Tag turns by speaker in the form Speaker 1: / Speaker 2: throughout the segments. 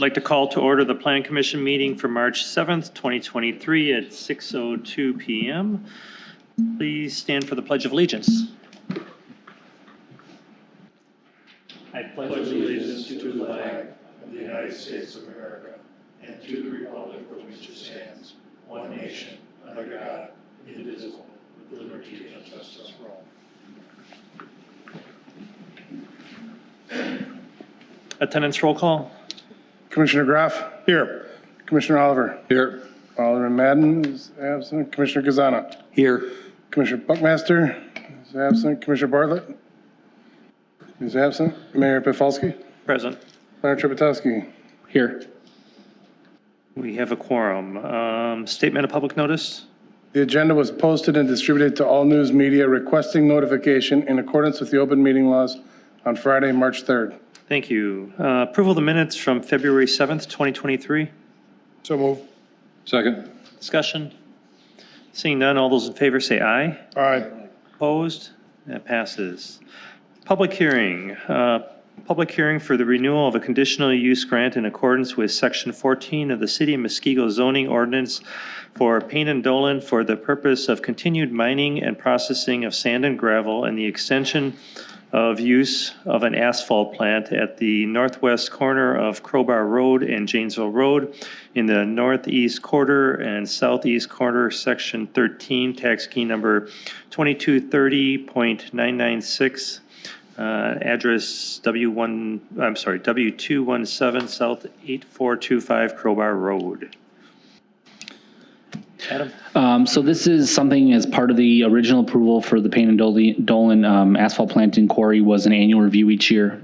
Speaker 1: like to call to order the Plan Commission meeting for March 7th, 2023 at 6:02 p.m. Please stand for the Pledge of Allegiance. I pledge
Speaker 2: allegiance to the flag of the United States of America and to the republic for which it stands, one nation, under God, indivisible, with liberty and justice for all.
Speaker 1: Attendance roll call.
Speaker 3: Commissioner Graff? Here. Commissioner Oliver?
Speaker 4: Here.
Speaker 3: Alderman Madden is absent. Commissioner Gazana?
Speaker 4: Here.
Speaker 3: Commissioner Buckmaster is absent. Commissioner Bartlett is absent. Mayor Pifalski?
Speaker 1: Present.
Speaker 3: Mayor Trepetowski?
Speaker 4: Here.
Speaker 1: We have a quorum. Statement of public notice.
Speaker 3: The agenda was posted and distributed to all news media requesting notification in accordance with the open meeting laws on Friday, March 3rd.
Speaker 1: Thank you. Approval of the minutes from February 7th, 2023.
Speaker 3: So move.
Speaker 4: Second.
Speaker 1: Discussion. Seeing none, all those in favor say aye.
Speaker 3: Aye.
Speaker 1: Opposed? That passes. Public hearing. Public hearing for the renewal of a conditional use grant in accordance with Section 14 of the City of Muskego zoning ordinance for Payne and Dolan for the purpose of continued mining and processing of sand and gravel and the extension of use of an asphalt plant at the northwest corner of Crowbar Road and Janesville Road in the northeast quarter and southeast quarter, Section 13, tax key number 2230.996. Address W217 South 8425 Crowbar Road. Adam?
Speaker 5: So this is something as part of the original approval for the Payne and Dolan asphalt plant and quarry was an annual review each year.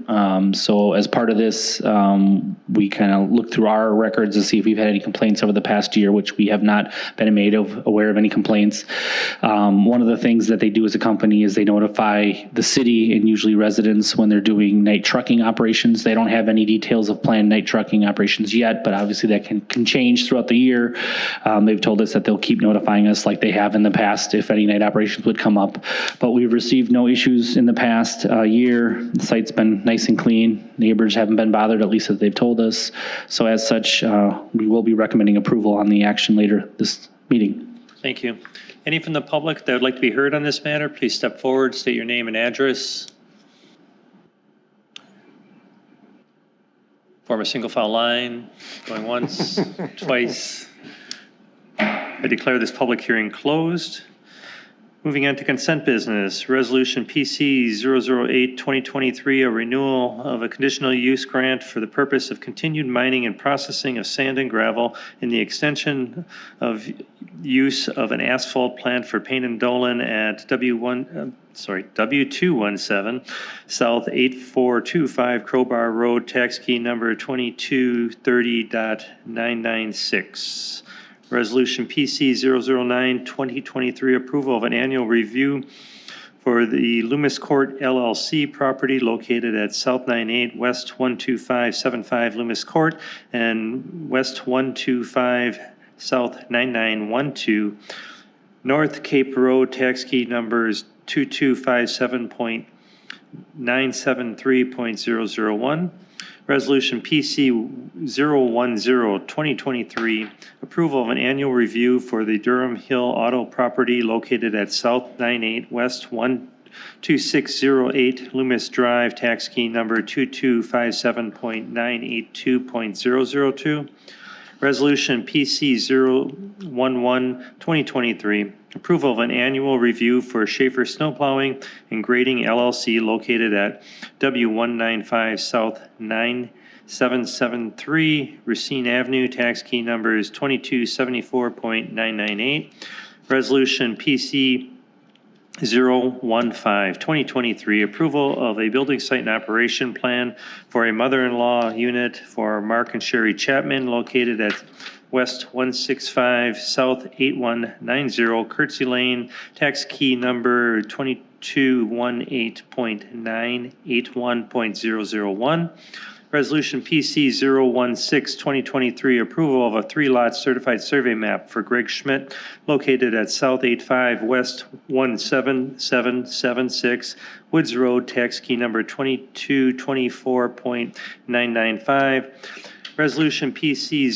Speaker 5: So as part of this, we kind of looked through our records to see if we've had any complaints over the past year, which we have not been made aware of any complaints. One of the things that they do as a company is they notify the city and usually residents when they're doing night trucking operations. They don't have any details of planned night trucking operations yet, but obviously that can change throughout the year. They've told us that they'll keep notifying us like they have in the past if any night operations would come up. But we've received no issues in the past year. The site's been nice and clean. Neighbors haven't been bothered, at least as they've told us. So as such, we will be recommending approval on the action later this meeting.
Speaker 1: Thank you. Any from the public that would like to be heard on this matter, please step forward, state your name and address. Form a single file line, going once, twice. I declare this public hearing closed. Moving on to consent business, Resolution PC 008-2023, a renewal of a conditional use grant for the purpose of continued mining and processing of sand and gravel in the extension of use of an asphalt plant for Payne and Dolan at W217 South 8425 Crowbar Road, tax key number 2230.996. Resolution PC 009-2023, approval of an annual review for the Loomis Court LLC property located at South 98 West 12575 Loomis Court and West 125 South 9912 North Cape Road, tax key numbers 2257.973.001. Resolution PC 010-2023, approval of an annual review for the Durham Hill Auto property located at South 98 West 12608 Loomis Drive, tax key number 2257.982.002. Resolution PC 011-2023, approval of an annual review for Schaefer Snowplowing and Grading LLC located at W195 South 9773 Racine Avenue, tax key numbers 2274.998. Resolution PC 015-2023, approval of a building site and operation plan for a mother-in-law unit for Mark and Sherry Chapman located at West 165 South 8190 Curtsey Lane, tax key number 2218.981.001. Resolution PC 016-2023, approval of a 3-lot certified survey map for Greg Schmidt located at South 85 West 17776 Woods Road, tax key number 2224.995. Resolution PC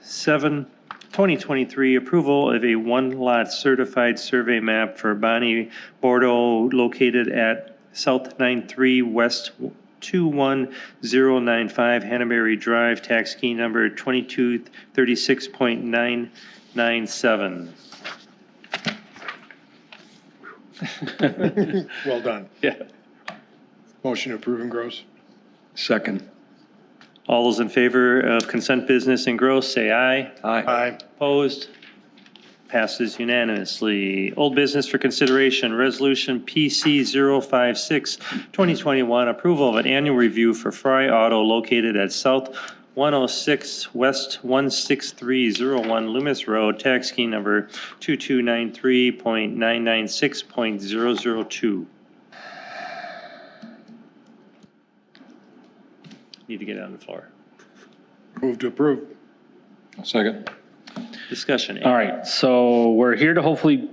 Speaker 1: 017, 2023, approval of a one-lot certified survey map for Bonnie Bordeaux located at South 93 West 21095 Hannaberry Drive, tax key number 2236.997.
Speaker 2: Well done.
Speaker 1: Yeah.
Speaker 2: Motion to approve and gross.
Speaker 4: Second.
Speaker 1: All those in favor of consent business and gross, say aye.
Speaker 2: Aye.
Speaker 1: Opposed? Passes unanimously. Old business for consideration, Resolution PC 056, 2021, approval of an annual review for Fry Auto located at South 106 West 16301 Loomis Road, tax key number 2293.996.002. Need to get it on the floor.
Speaker 2: Move to approve.
Speaker 4: Second.
Speaker 1: Discussion.
Speaker 5: All right, so we're here to hopefully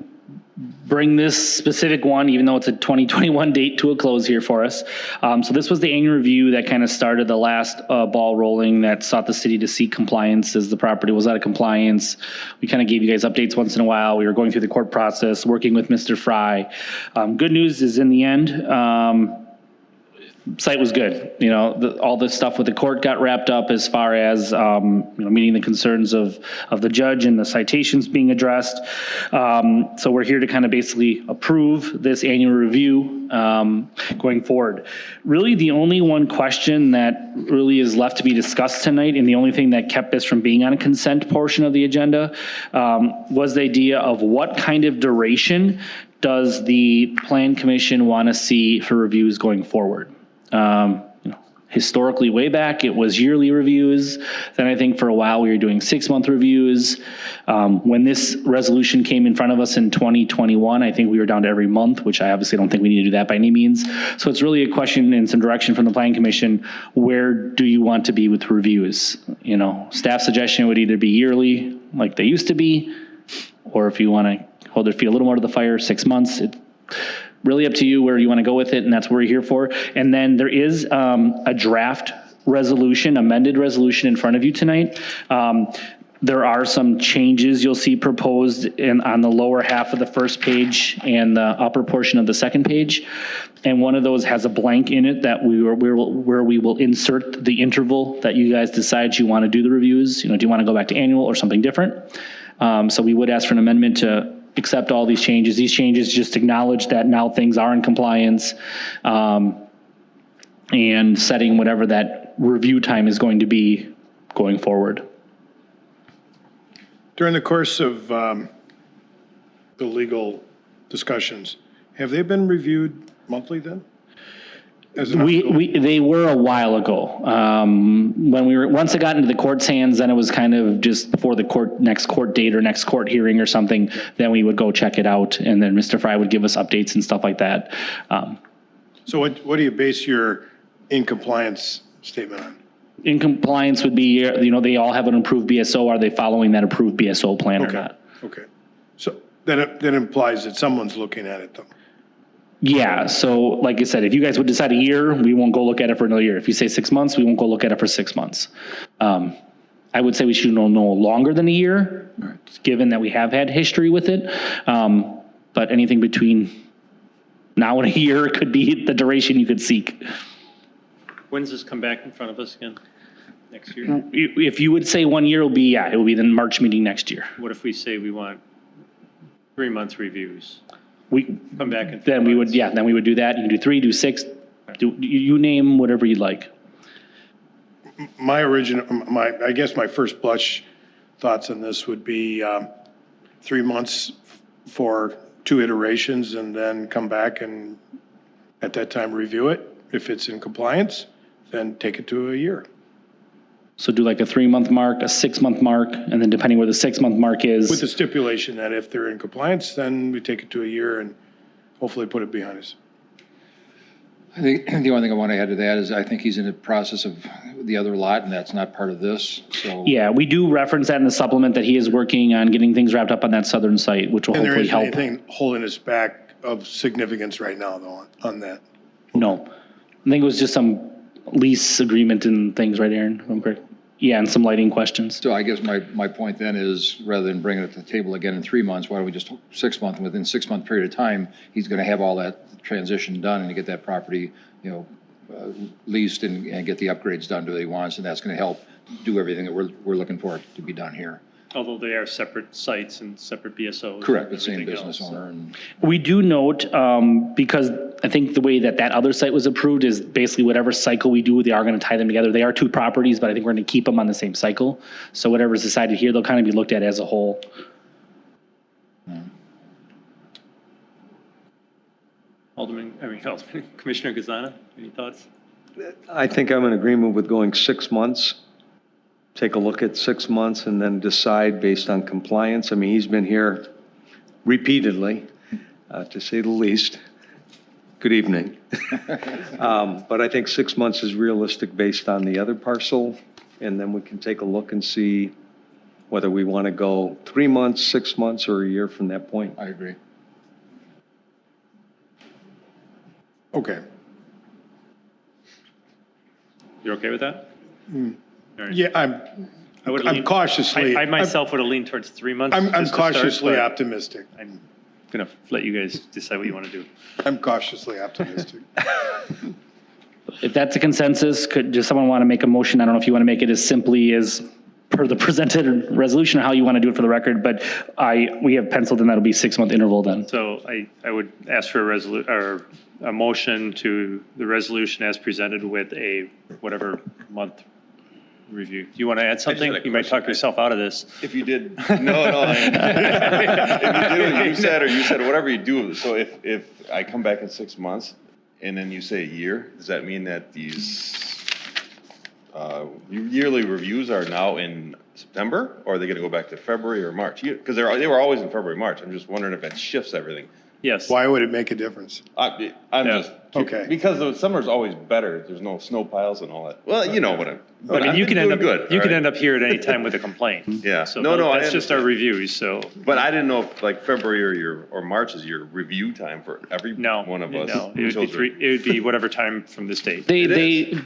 Speaker 5: bring this specific one, even though it's a 2021 date, to a close here for us. So this was the annual review that kind of started the last ball rolling that sought the city to seek compliance as the property was out of compliance. We kind of gave you guys updates once in a while. We were going through the court process, working with Mr. Fry. Good news is in the end, site was good. You know, all the stuff with the court got wrapped up as far as, meeting the concerns of the judge and the citations being addressed. So we're here to kind of basically approve this annual review going forward. Really, the only one question that really is left to be discussed tonight, and the only thing that kept this from being on a consent portion of the agenda, was the idea of what kind of duration does the Plan Commission want to see for reviews going forward. Historically, way back, it was yearly reviews. Then I think for a while we were doing 6-month reviews. When this resolution came in front of us in 2021, I think we were down to every month, which I obviously don't think we need to do that by any means. So it's really a question and some direction from the Plan Commission. Where do you want to be with reviews? You know, staff suggestion would either be yearly, like they used to be, or if you want to hold their feet a little more to the fire, 6 months. Really up to you where you want to go with it, and that's what we're here for. And then there is a draft resolution, amended resolution in front of you tonight. There are some changes you'll see proposed on the lower half of the first page and the upper portion of the second page. And one of those has a blank in it that where we will insert the interval that you guys decide you want to do the reviews. You know, do you want to go back to annual or something different? So we would ask for an amendment to accept all these changes. These changes just acknowledge that now things are in compliance, and setting whatever that review time is going to be going forward.
Speaker 2: During the course of the legal discussions, have they been reviewed monthly then?
Speaker 5: They were a while ago. When once it got into the court's hands, then it was kind of just before the next court date or next court hearing or something, then we would go check it out, and then Mr. Fry would give us updates and stuff like that.
Speaker 2: So what do you base your in compliance statement on?
Speaker 5: In compliance would be, they all have an approved BSO. Are they following that approved BSO plan or not?
Speaker 2: Okay. So that implies that someone's looking at it though.
Speaker 5: Yeah, so like I said, if you guys would decide a year, we won't go look at it for another year. If you say 6 months, we won't go look at it for 6 months. I would say we should know no longer than a year, given that we have had history with it. But anything between now and a year could be the duration you could seek.
Speaker 1: When does this come back in front of us again? Next year?
Speaker 5: If you would say 1 year, it will be the March meeting next year.
Speaker 1: What if we say we want 3 months reviews?
Speaker 5: We
Speaker 1: come back and
Speaker 5: then we would do that. You can do 3, do 6, you name whatever you'd like.
Speaker 2: I guess my first blush thoughts on this would be 3 months for 2 iterations, and then come back and at that time review it. If it's in compliance, then take it to a year.
Speaker 5: So do like a 3-month mark, a 6-month mark, and then depending where the 6-month mark is.
Speaker 2: With the stipulation that if they're in compliance, then we take it to a year and hopefully put it behind us.
Speaker 4: I think the only thing I want to add to that is I think he's in the process of the other lot, and that's not part of this, so.
Speaker 5: Yeah, we do reference that in the supplement that he is working on getting things wrapped up on that southern site, which will hopefully help.
Speaker 2: And there isn't anything holding us back of significance right now, though, on that?
Speaker 5: No. I think it was just some lease agreement and things, right, Aaron? If I'm correct? Yeah, and some lighting questions.
Speaker 4: So I guess my point then is, rather than bringing it to the table again in 3 months, why don't we just 6 months, and within 6 month period of time, he's going to have all that transition done and to get that property, leased and get the upgrades done that he wants, and that's going to help do everything that we're looking for to be done here.
Speaker 1: Although they are separate sites and separate BSOs.
Speaker 4: Correct,
Speaker 1: and
Speaker 4: the same
Speaker 1: everything
Speaker 4: business
Speaker 1: else.
Speaker 4: owner. And
Speaker 5: We do note, because I think the way that other site was approved is basically whatever cycle we do, they are going to tie them together. They are two properties, but I think we're going to keep them on the same cycle. So whatever's decided here, they'll kind of be looked at as a whole.
Speaker 1: Commissioner Gazana, any thoughts?
Speaker 6: I think I'm in agreement with going 6 months. Take a look at 6 months and then decide based on compliance. I mean, he's been here repeatedly, to say the least. Good evening. But I think 6 months is realistic based on the other parcel. And then we can take a look and see whether we want to go 3 months, 6 months, or a year from that point.
Speaker 4: I agree.
Speaker 2: Okay.
Speaker 1: You're okay with that? All right.
Speaker 2: Yeah,
Speaker 1: I would
Speaker 2: I'm
Speaker 1: lean-
Speaker 2: cautiously.
Speaker 1: I myself would have leaned towards 3 months.
Speaker 2: I'm
Speaker 1: just to start,
Speaker 2: cautiously
Speaker 1: but
Speaker 2: optimistic.
Speaker 1: I'm going to let you guys decide what you want to do.
Speaker 2: I'm cautiously optimistic.
Speaker 5: If that's a consensus, does someone want to make a motion? I don't know if you want to make it as simply as per the presented resolution or how you want to do it for the record, but we have penciled in that'll be 6 month interval then.
Speaker 1: So I would ask for a motion to the resolution as presented with a whatever month review. Do you want to add something?
Speaker 7: had a
Speaker 1: You might
Speaker 7: question.
Speaker 1: talk yourself out of this.
Speaker 7: If you did, no, if you did what you said, or you said whatever you do, so if I come back in 6 months and then you say a year, does that mean that these yearly reviews are now in September, or are they going to go back to February or March? Because they were always in February, March. I'm just wondering if that shifts everything.
Speaker 1: Yes.
Speaker 2: Why would it make a difference?
Speaker 7: I'm
Speaker 1: Yeah.
Speaker 7: just
Speaker 2: Okay.
Speaker 7: because the summer's always better. There's no snow piles and all that. Well, you know what I'm.
Speaker 1: I mean, you can end up
Speaker 7: good.
Speaker 1: you
Speaker 7: all
Speaker 1: can
Speaker 7: right?
Speaker 1: end up here at any time with a complaint.
Speaker 7: Yeah.
Speaker 1: So
Speaker 7: No, I
Speaker 1: that's just our
Speaker 7: understand.
Speaker 1: reviews. So
Speaker 7: But I didn't know if like February or March is your review time for every
Speaker 1: no,
Speaker 7: one of us.
Speaker 1: no, it
Speaker 7: children.
Speaker 1: would be whatever time from this date.
Speaker 5: They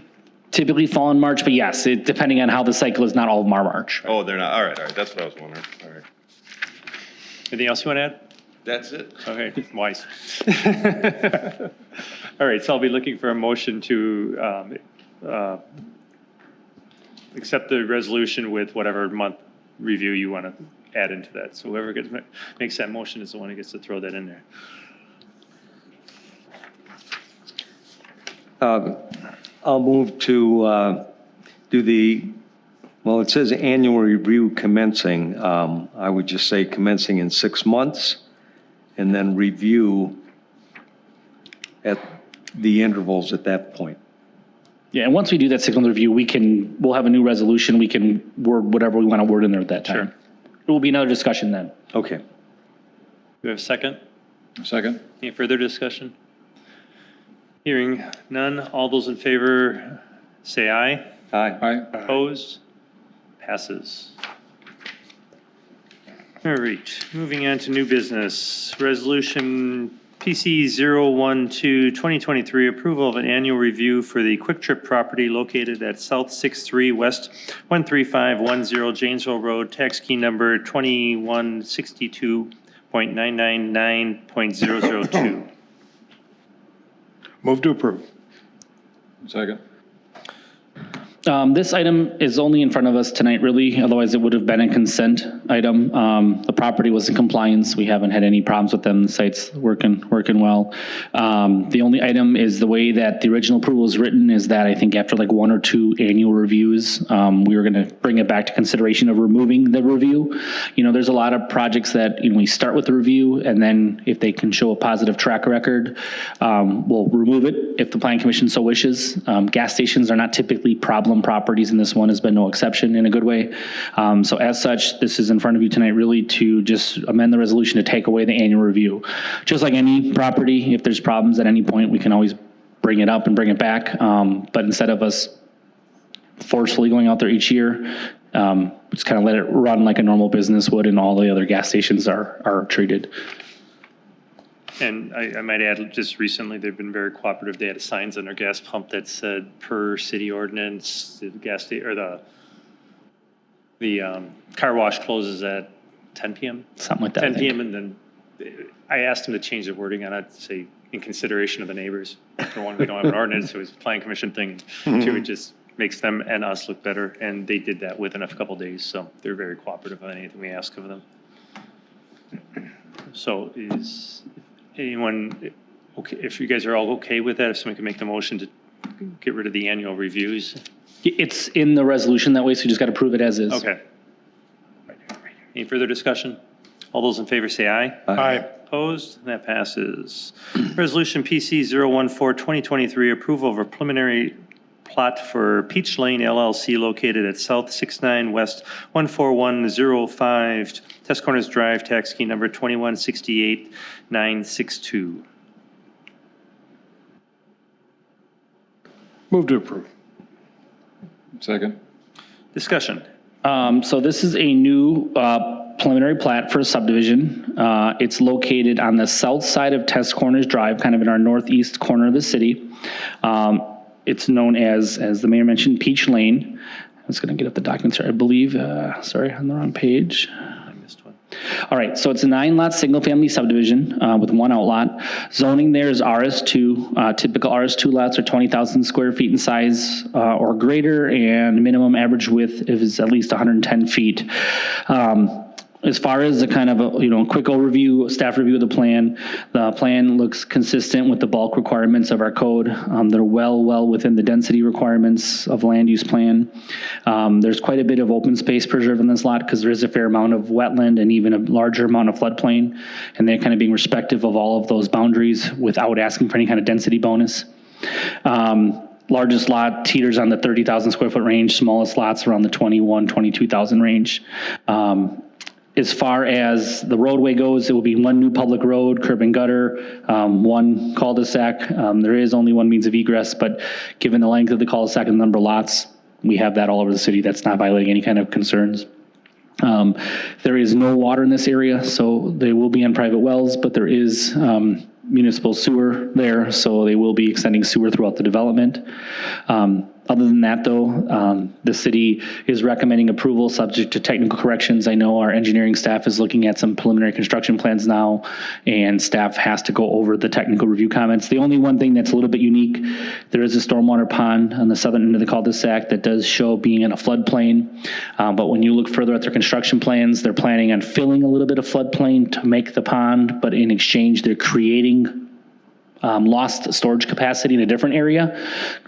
Speaker 5: typically fall in March, but yes, depending on how the cycle is, not all of them are March.
Speaker 7: Oh, they're not. All right. That's what I was wondering. All right.
Speaker 1: Anything else you want to add?
Speaker 7: That's it.
Speaker 1: Okay, wise. All right, so I'll be looking for a motion to accept the resolution with whatever month review you want to add into that. So whoever makes that motion is the one who gets to throw that in there.
Speaker 6: I'll move to do well, it says annual review commencing. I would just say commencing in 6 months, and then review at the intervals at that point.
Speaker 5: Yeah, and once we do that 6 month review, we'll have a new resolution. We can word whatever we want to word in there at that time.
Speaker 1: Sure.
Speaker 5: It will be another discussion then.
Speaker 6: Okay.
Speaker 1: Do we have a second?
Speaker 4: Second?
Speaker 1: Any further discussion? Hearing none. All those in favor, say aye.
Speaker 6: Aye.
Speaker 4: Aye.
Speaker 1: Opposed? Passes. All right, moving on to new business. Resolution PC 012-2023, approval of an annual review for the Quick Trip property located at South 63 West 13510 Janesville Road, tax key number 2162.999.002.
Speaker 2: Move to approve.
Speaker 4: Second?
Speaker 5: This item is only in front of us tonight, really. Otherwise, it would have been a consent item. The property was in compliance. We haven't had any problems with them. The site's working well. The only item is the way that the original approval is written is that I think after like 1 or 2 annual reviews, we were going to bring it back to consideration of removing the review. You know, there's a lot of projects that we start with the review, and then if they can show a positive track record, we'll remove it if the planning commission so wishes. Gas stations are not typically problem properties, and this one has been no exception in a good way. So as such, this is in front of you tonight really to just amend the resolution to take away the annual review. Just like any property, if there's problems at any point, we can always bring it up and bring it back. But instead of us forcefully going out there each year, just kind of let it run like a normal business would and all the other gas stations are treated.
Speaker 1: And I might add, just recently, they've been very cooperative. They had signs on their gas pump that said, per city ordinance, the gas station, or the car wash closes at 10 PM?
Speaker 5: Something like that. I
Speaker 1: 10
Speaker 5: think.
Speaker 1: PM, and then I asked them to change the wording on it, to say, in consideration of the neighbors. For one, we don't have an ordinance, so it was a planning commission thing. Two, it just makes them and us look better, and they did that within a couple days, so they're very cooperative on anything we ask of them. So is anyone, okay, if you guys are all okay with that, if someone can make the motion to get rid of the annual reviews?
Speaker 5: It's in the resolution that way, so you just got to prove it as is.
Speaker 1: Okay. Any further discussion? All those in favor say aye.
Speaker 3: Aye.
Speaker 1: Opposed? That passes. Resolution PC 014-2023, approval of a preliminary plot for Peach Lane LLC located at South 69 West 14105 Test Corners Drive, tax key number 2168962.
Speaker 3: Move to approve.
Speaker 4: Second.
Speaker 1: Discussion.
Speaker 5: So this is a new preliminary plat for a subdivision. It's located on the south side of Test Corners Drive, kind of in our northeast corner of the city. It's known as the mayor mentioned, Peach Lane. I was going to get up the documents here, I believe. Sorry, on the wrong page.
Speaker 1: I missed one.
Speaker 5: All right, so it's a 9-lot single-family subdivision with one outlot. Zoning there is RS2. Typical RS2 lots are 20,000 square feet in size or greater, and minimum average width is at least 110 feet. As far as the kind of a, quick overview, staff review of the plan looks consistent with the bulk requirements of our code. They're well within the density requirements of land use plan. There's quite a bit of open space preserved in this lot because there is a fair amount of wetland and even a larger amount of floodplain, and they're kind of being respective of all of those boundaries without asking for any kind of density bonus. Largest lot teeters on the 30,000 square foot range, smallest lots around the 22,000 range. As far as the roadway goes, it will be one new public road, curb and gutter, one cul-de-sac. There is only one means of egress, but given the length of the cul-de-sac and the number of lots, we have that all over the city. That's not violating any kind of concerns. There is no water in this area, so they will be on private wells, but there is municipal sewer there, so they will be extending sewer throughout the development. Other than that, though, the city is recommending approval subject to technical corrections. I know our engineering staff is looking at some preliminary construction plans now, and staff has to go over the technical review comments. The only one thing that's a little bit unique, there is a stormwater pond on the southern end of the cul-de-sac that does show being in a floodplain. But when you look further at their construction plans, they're planning on filling a little bit of floodplain to make the pond, but in exchange, they're creating lost storage capacity in a different area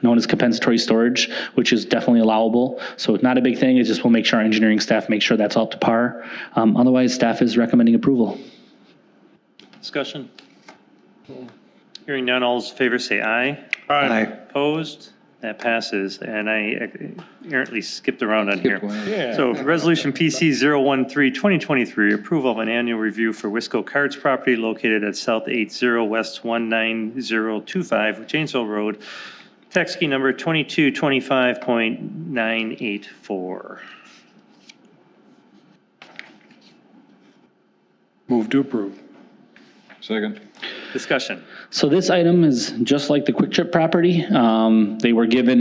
Speaker 5: known as compensatory storage, which is definitely allowable. So it's not a big thing. It's just we'll make sure our engineering staff make sure that's up to par. Otherwise, staff is recommending approval.
Speaker 1: Discussion. Hearing none, all those in favor say aye.
Speaker 6: Aye.
Speaker 1: Opposed? That passes, and I errantly skipped around on here.
Speaker 3: Yeah.
Speaker 1: So Resolution PC 013-2023, approval of an annual review for Wisco Cards property located at South 80 West 19025 Janesville Road, tax key number 2225.984.
Speaker 3: Move to approve.
Speaker 4: Second.
Speaker 1: Discussion.
Speaker 5: So this item is just like the Quick Trip property. They were given,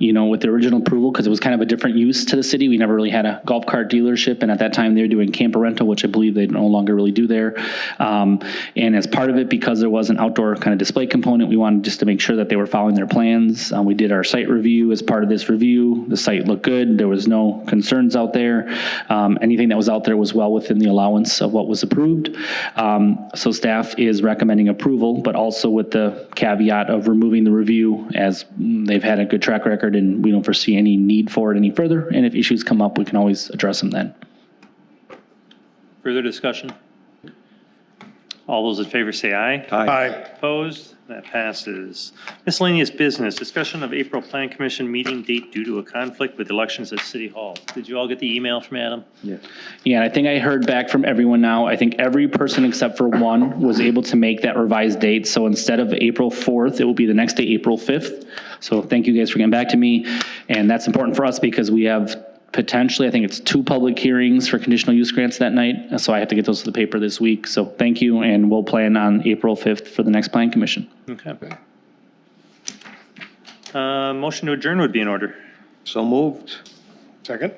Speaker 5: with the original approval because it was kind of a different use to the city. We never really had a golf cart dealership, and at that time they were doing camper rental, which I believe they no longer really do there. And as part of it, because there was an outdoor kind of display component, we wanted just to make sure that they were following their plans. We did our site review as part of this review. The site looked good. There was no concerns out there. Anything that was out there was well within the allowance of what was approved. So staff is recommending approval, but also with the caveat of removing the review as they've had a good track record and we don't foresee any need for it any further. And if issues come up, we can always address them then.
Speaker 1: Further discussion? All those in favor say aye.
Speaker 3: Aye.
Speaker 1: Opposed? That passes. Miscellaneous business, discussion of April Plan Commission meeting date due to a conflict with elections at City Hall. Did you all get the email from Adam?
Speaker 5: Yeah, and I think I heard back from everyone now. I think every person except for one was able to make that revised date. So instead of April 4th, it will be the next day, April 5th. So thank you guys for getting back to me. And that's important for us because we have potentially, I think it's 2 public hearings for conditional use grants that night. So I have to get those to the paper this week. So thank you. And we'll plan on April 5th for the next plan commission.
Speaker 1: Okay. Motion to adjourn would be in order.
Speaker 6: So moved.
Speaker 3: Second?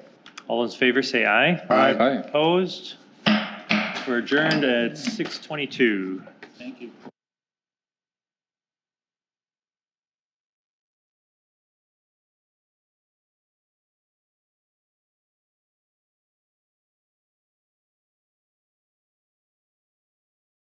Speaker 1: All those in favor say aye.
Speaker 4: Aye.
Speaker 1: Opposed? We're adjourned at 6:22. Thank you.